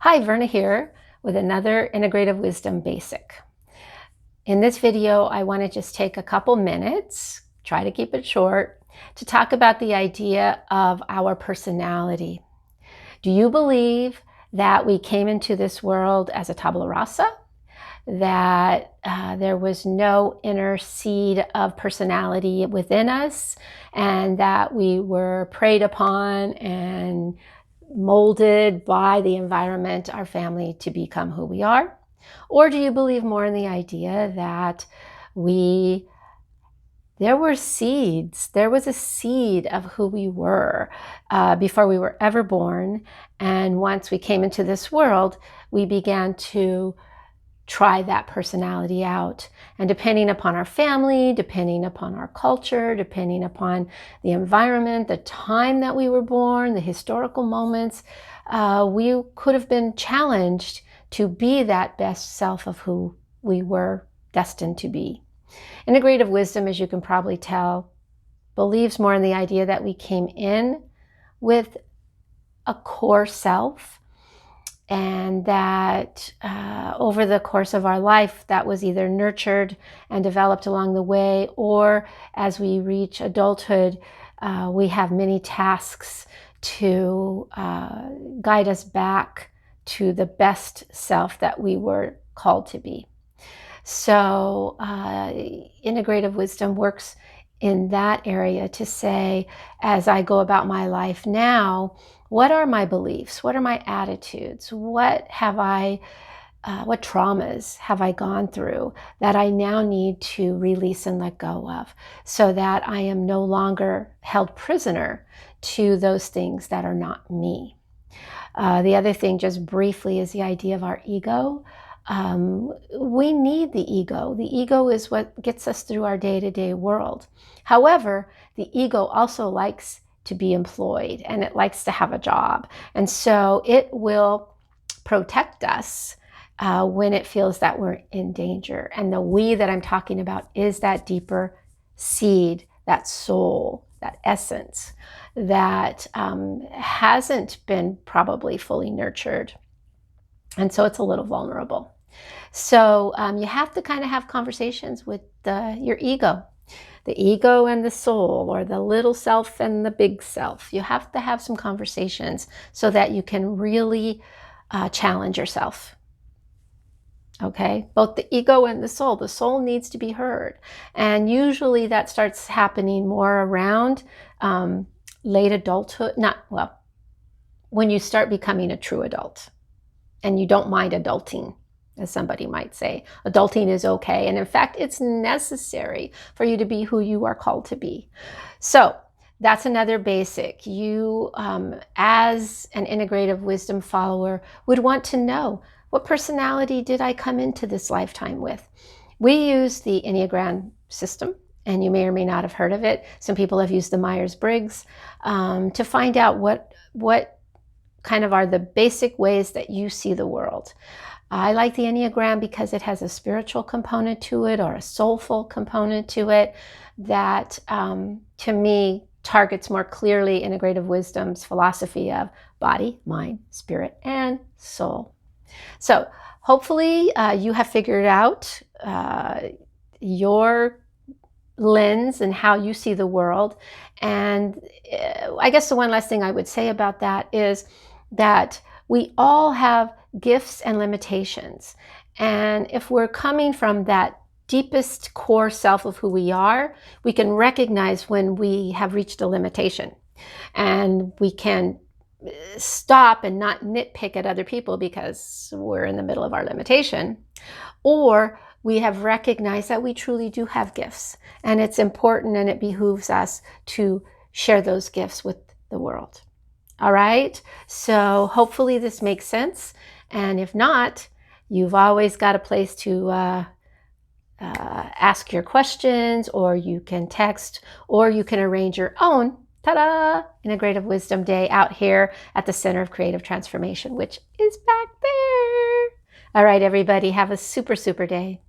Hi, Verna here with another Integrative Wisdom Basic. In this video, I want to just take a couple minutes, try to keep it short, to talk about the idea of our personality. Do you believe that we came into this world as a tabula rasa? That there was no inner seed of personality within us, and that we were preyed upon and molded by the environment, our family, to become who we are? Or do you believe more in the idea that there were seeds, there was a seed of who we were before we were ever born, and once we came into this world, we began to try that personality out. And depending upon our family, depending upon our culture, depending upon the environment, the time that we were born, the historical moments, we could have been challenged to be that best self of who we were destined to be. Integrative wisdom, as you can probably tell, believes more in the idea that we came in with a core self, and that over the course of our life, that was either nurtured and developed along the way, or as we reach adulthood, we have many tasks to guide us back to the best self that we were called to be. So integrative wisdom works in that area to say, as I go about my life now, what are my beliefs? What are my attitudes? What traumas have I gone through that I now need to release and let go of, so that I am no longer held prisoner to those things that are not me? The other thing, just briefly, is the idea of our ego. We need the ego. The ego is what gets us through our day-to-day world. However, the ego also likes to be employed, and it likes to have a job. And so it will protect us when it feels that we're in danger. And the we that I'm talking about is that deeper seed, that soul, that essence that hasn't been probably fully nurtured. And so it's a little vulnerable. So you have to kind of have conversations with your ego. The ego and the soul, or the little self and the big self. You have to have some conversations so that you can really challenge yourself. Okay, both the ego and the soul. The soul needs to be heard. And usually that starts happening more around late adulthood, when you start becoming a true adult and you don't mind adulting, as somebody might say. Adulting is okay. And in fact, it's necessary for you to be who you are called to be. So that's another basic. You, as an integrative wisdom follower, would want to know, what personality did I come into this lifetime with? We use the enneagram system, and you may or may not have heard of it. Some people have used the Myers-Briggs to find out what kind of are the basic ways that you see the world. I like the Enneagram because it has a spiritual component to it, or a soulful component to it, that to me targets more clearly integrative wisdom's philosophy of body, mind, spirit, and soul. So hopefully you have figured out your lens and how you see the world. And I guess the one last thing I would say about that is that we all have gifts and limitations. And if we're coming from that deepest core self of who we are, we can recognize when we have reached a limitation. And we can stop and not nitpick at other people because we're in the middle of our limitation. Or we have recognized that we truly do have gifts. And it's important, and it behooves us to share those gifts with the world. All right, so hopefully this makes sense. And if not, you've always got a place to ask your questions, or you can text, or you can arrange your own, ta-da, Integrative Wisdom Day out here at the Center of Creative Transformation, which is back there. All right, everybody, have a super, super day.